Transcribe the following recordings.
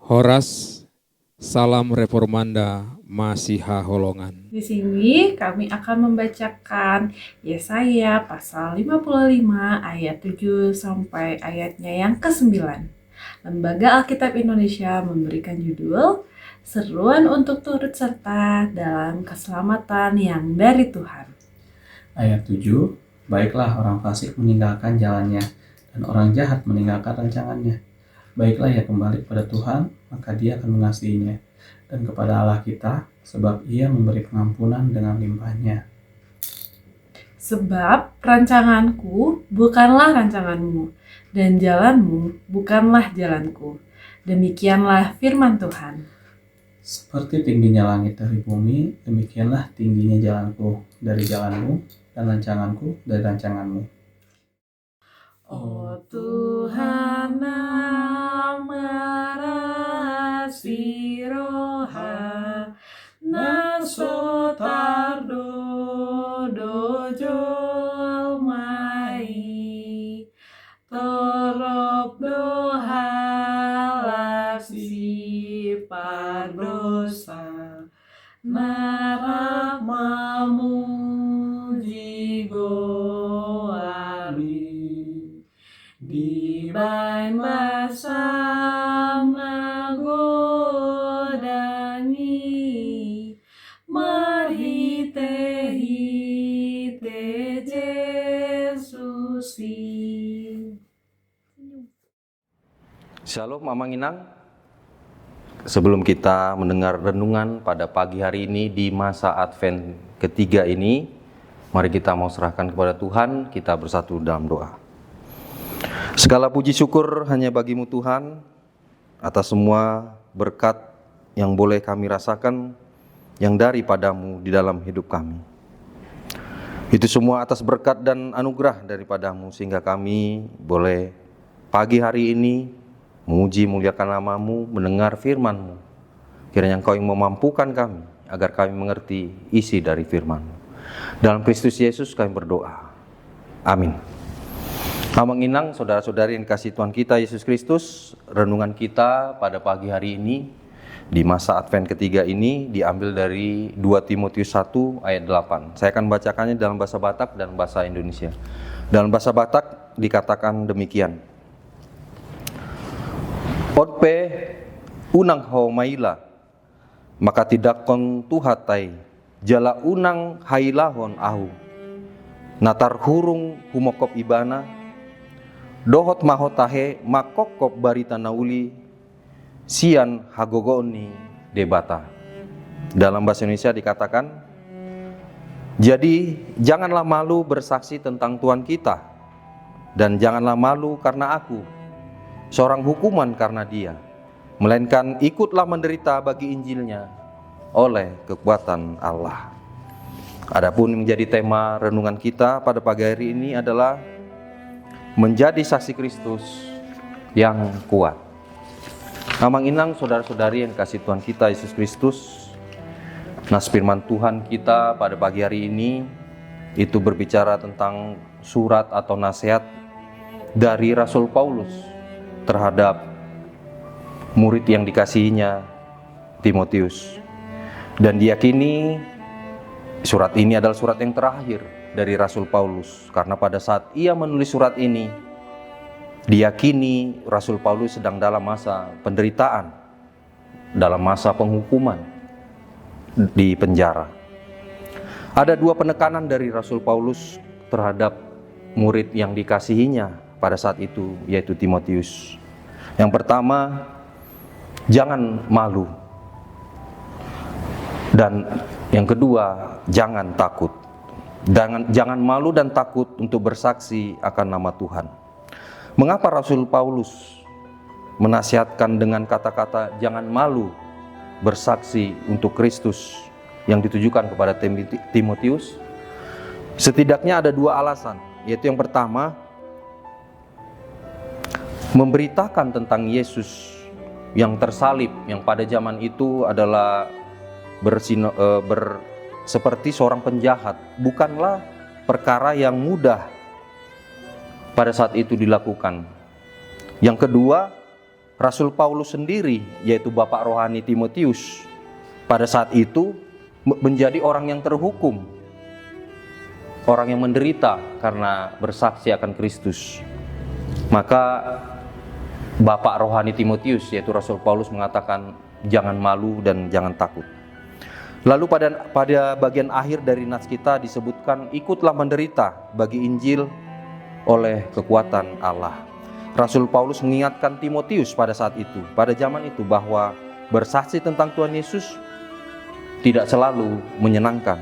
Horas, salam reformanda, Masiha Holongan. Di sini kami akan membacakan Yesaya pasal 55 ayat 7 sampai ayatnya yang ke-9. Lembaga Alkitab Indonesia memberikan judul Seruan untuk turut serta dalam keselamatan yang dari Tuhan. Ayat 7, baiklah orang fasik meninggalkan jalannya, dan orang jahat meninggalkan rancangannya. Baiklah ia kembali kepada Tuhan, maka Dia akan mengasihinya, dan kepada Allah kita, sebab Ia memberi pengampunan dengan limpahnya. Sebab rancanganku bukanlah rancanganmu, dan jalanmu bukanlah jalanku. Demikianlah firman Tuhan. Seperti tingginya langit dari bumi, demikianlah tingginya jalanku dari jalanmu, dan rancanganku dari rancanganmu. Oh Tuhan, amarasi roha nasotardo dojo mai torop dohalasi pardosa naramamu jigoari di bain basam nagodani marhite Jesusi. Shalom Mamang Inang. Sebelum kita mendengar renungan pada pagi hari ini di masa Advent ketiga ini, mari kita mau serahkan kepada Tuhan, kita bersatu dalam doa. Segala puji syukur hanya bagimu Tuhan, atas semua berkat yang boleh kami rasakan, yang daripadamu di dalam hidup kami. Itu semua atas berkat dan anugerah daripadamu, sehingga kami boleh pagi hari ini memuji muliakan namamu, mendengar firman-Mu. Kiranya Engkau yang memampukan kami, agar kami mengerti isi dari firman-Mu. Dalam Kristus Yesus kami berdoa. Amin. Mamang Inang, saudara-saudari yang dikasihi Tuhan kita Yesus Kristus, renungan kita pada pagi hari ini, di masa Advent ketiga ini, diambil dari 2 Timotius 1 ayat 8. Saya akan bacakannya dalam bahasa Batak dan bahasa Indonesia. Dalam bahasa Batak dikatakan demikian. Otpe unang haumaila, maka tidak kon tuhatai, jala unang hailahon ahu. Natar hurung humokop ibana, dohot mahotahe makokop barita nauli, sian hagogoni debata. Dalam bahasa Indonesia dikatakan, jadi janganlah malu bersaksi tentang Tuhan kita, dan janganlah malu karena aku, seorang hukuman karna Dia, melainkan ikutlah menderita bagi Injilnya oleh kekuatan Allah. Adapun menjadi tema renungan kita pada pagi hari ini adalah menjadi saksi Kristus yang kuat. Mamang Inang, saudara-saudari yang kasih Tuhan kita Yesus Kristus, nas firman Tuhan kita pada pagi hari ini itu berbicara tentang surat atau nasihat dari Rasul Paulus terhadap murid yang dikasihinya, Timotius. Dan diyakini surat ini adalah surat yang terakhir dari Rasul Paulus, karena pada saat ia menulis surat ini, diyakini Rasul Paulus sedang dalam masa penderitaan, dalam masa penghukuman di penjara. Ada dua penekanan dari Rasul Paulus terhadap murid yang dikasihinya pada saat itu, yaitu Timotius. Yang pertama, jangan malu. Dan yang kedua, jangan takut. Jangan malu dan takut untuk bersaksi akan nama Tuhan. Mengapa Rasul Paulus menasihatkan dengan kata-kata jangan malu bersaksi untuk Kristus yang ditujukan kepada Timotius? Setidaknya ada dua alasan, yaitu yang pertama, memberitakan tentang Yesus yang tersalib, yang pada zaman itu adalah seperti seorang penjahat, bukanlah perkara yang mudah pada saat itu dilakukan. Yang kedua, Rasul Paulus sendiri, yaitu bapak rohani Timotius, pada saat itu menjadi orang yang terhukum, orang yang menderita karena bersaksi akan Kristus. Maka bapak rohani Timotius, yaitu Rasul Paulus, mengatakan jangan malu dan jangan takut. Lalu pada bagian akhir dari nats kita disebutkan, ikutlah menderita bagi Injil oleh kekuatan Allah. Rasul Paulus mengingatkan Timotius pada saat itu, pada zaman itu, bahwa bersaksi tentang Tuhan Yesus tidak selalu menyenangkan,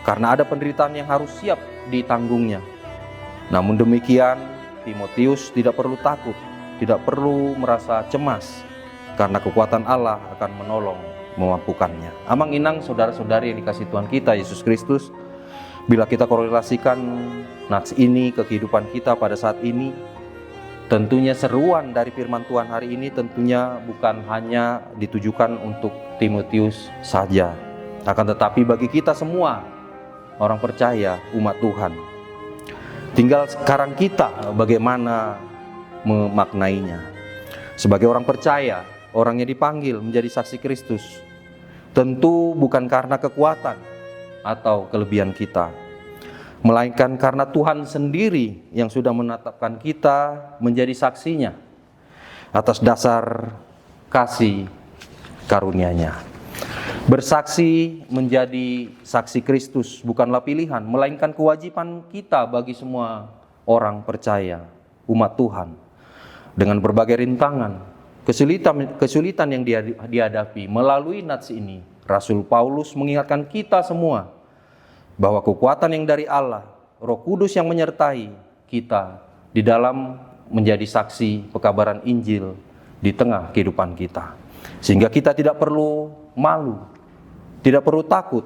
karena ada penderitaan yang harus siap ditanggungnya. Namun demikian, Timotius tidak perlu takut, tidak perlu merasa cemas, karena kekuatan Allah akan menolong, memampukannya. Amang inang saudara-saudari yang dikasihi Tuhan kita Yesus Kristus, bila kita korelasikan nats ini ke kehidupan kita pada saat ini, tentunya seruan dari firman Tuhan hari ini tentunya bukan hanya ditujukan untuk Timotius saja, akan tetapi bagi kita semua orang percaya, umat Tuhan. Tinggal sekarang kita bagaimana memaknainya. Sebagai orang percaya, orang yang dipanggil menjadi saksi Kristus, tentu bukan karena kekuatan atau kelebihan kita, melainkan karena Tuhan sendiri yang sudah menetapkan kita menjadi saksinya atas dasar kasih karunia-Nya. Bersaksi menjadi saksi Kristus bukanlah pilihan, melainkan kewajiban kita bagi semua orang percaya, umat Tuhan. Dengan berbagai rintangan, kesulitan yang dihadapi melalui nats ini, Rasul Paulus mengingatkan kita semua bahwa kekuatan yang dari Allah, Roh Kudus yang menyertai kita di dalam menjadi saksi pekabaran Injil di tengah kehidupan kita. Sehingga kita tidak perlu malu, tidak perlu takut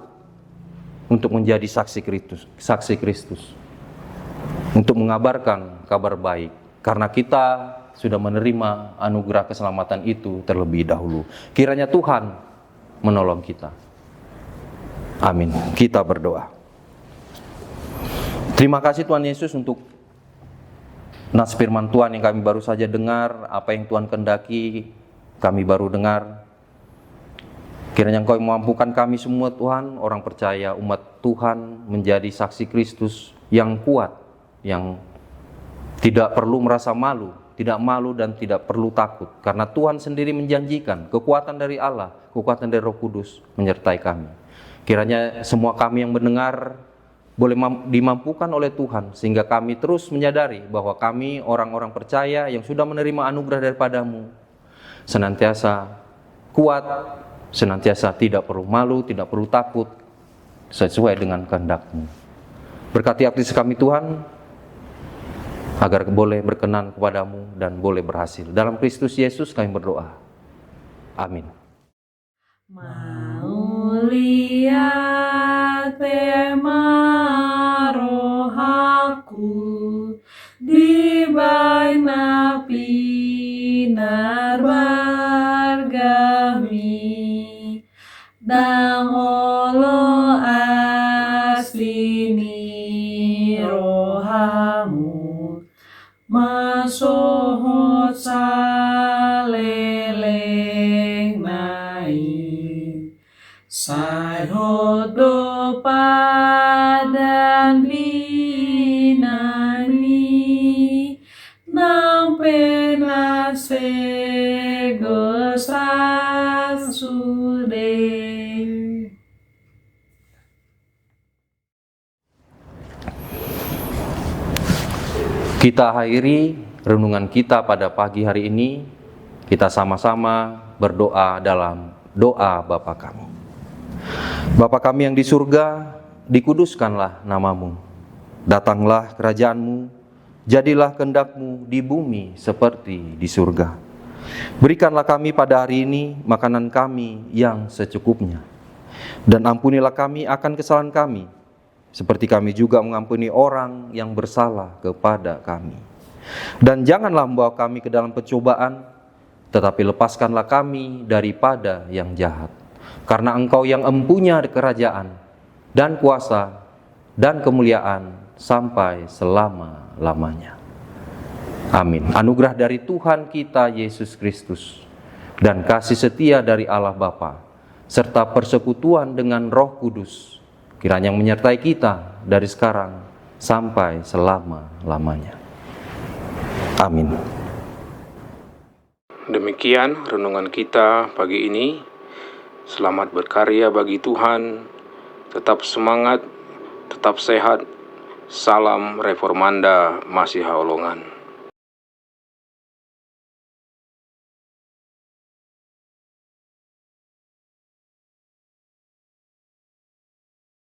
untuk menjadi saksi Kristus, untuk mengabarkan kabar baik, karena kita sudah menerima anugerah keselamatan itu terlebih dahulu. Kiranya Tuhan menolong kita. Amin. Kita berdoa. Terima kasih Tuhan Yesus untuk nats firman Tuhan yang kami baru saja dengar, apa yang Tuhan kehendaki kami baru dengar. Kiranya Engkau memampukan kami semua Tuhan, orang percaya, umat Tuhan, menjadi saksi Kristus yang kuat, yang tidak perlu merasa malu, tidak malu dan tidak perlu takut, karena Tuhan sendiri menjanjikan kekuatan dari Allah, kekuatan dari Roh Kudus menyertai kami. Kiranya semua kami yang mendengar boleh dimampukan oleh Tuhan, sehingga kami terus menyadari bahwa kami orang-orang percaya yang sudah menerima anugerah daripada-Mu, senantiasa kuat, senantiasa tidak perlu malu, tidak perlu takut, sesuai dengan kehendak-Mu. Berkati aktivitas kami Tuhan, agar boleh berkenan kepada-Mu dan boleh berhasil. Dalam Kristus Yesus kami berdoa. Amin. Mau lihat tema rohaku di baina pinar bargami dang olo aslini rohamu masohot saleleng nai sai hodo padan binani nang penase gosras sude. Kita akhiri renungan kita pada pagi hari ini. Kita sama-sama berdoa dalam doa Bapa kami. Bapa kami yang di surga, dikuduskanlah nama-Mu. Datanglah kerajaan-Mu, jadilah kehendak-Mu di bumi seperti di surga. Berikanlah kami pada hari ini makanan kami yang secukupnya. Dan ampunilah kami akan kesalahan kami, seperti kami juga mengampuni orang yang bersalah kepada kami. Dan janganlah membawa kami ke dalam pencobaan, tetapi lepaskanlah kami daripada yang jahat. Karena Engkau yang empunya kerajaan, dan kuasa, dan kemuliaan, sampai selama-lamanya. Amin. Anugerah dari Tuhan kita Yesus Kristus dan kasih setia dari Allah Bapa serta persekutuan dengan Roh Kudus kiranya menyertai kita dari sekarang sampai selama-lamanya. Amin. Demikian renungan kita pagi ini. Selamat berkarya bagi Tuhan. Tetap semangat, tetap sehat. Salam Reformanda Masiha Holongan.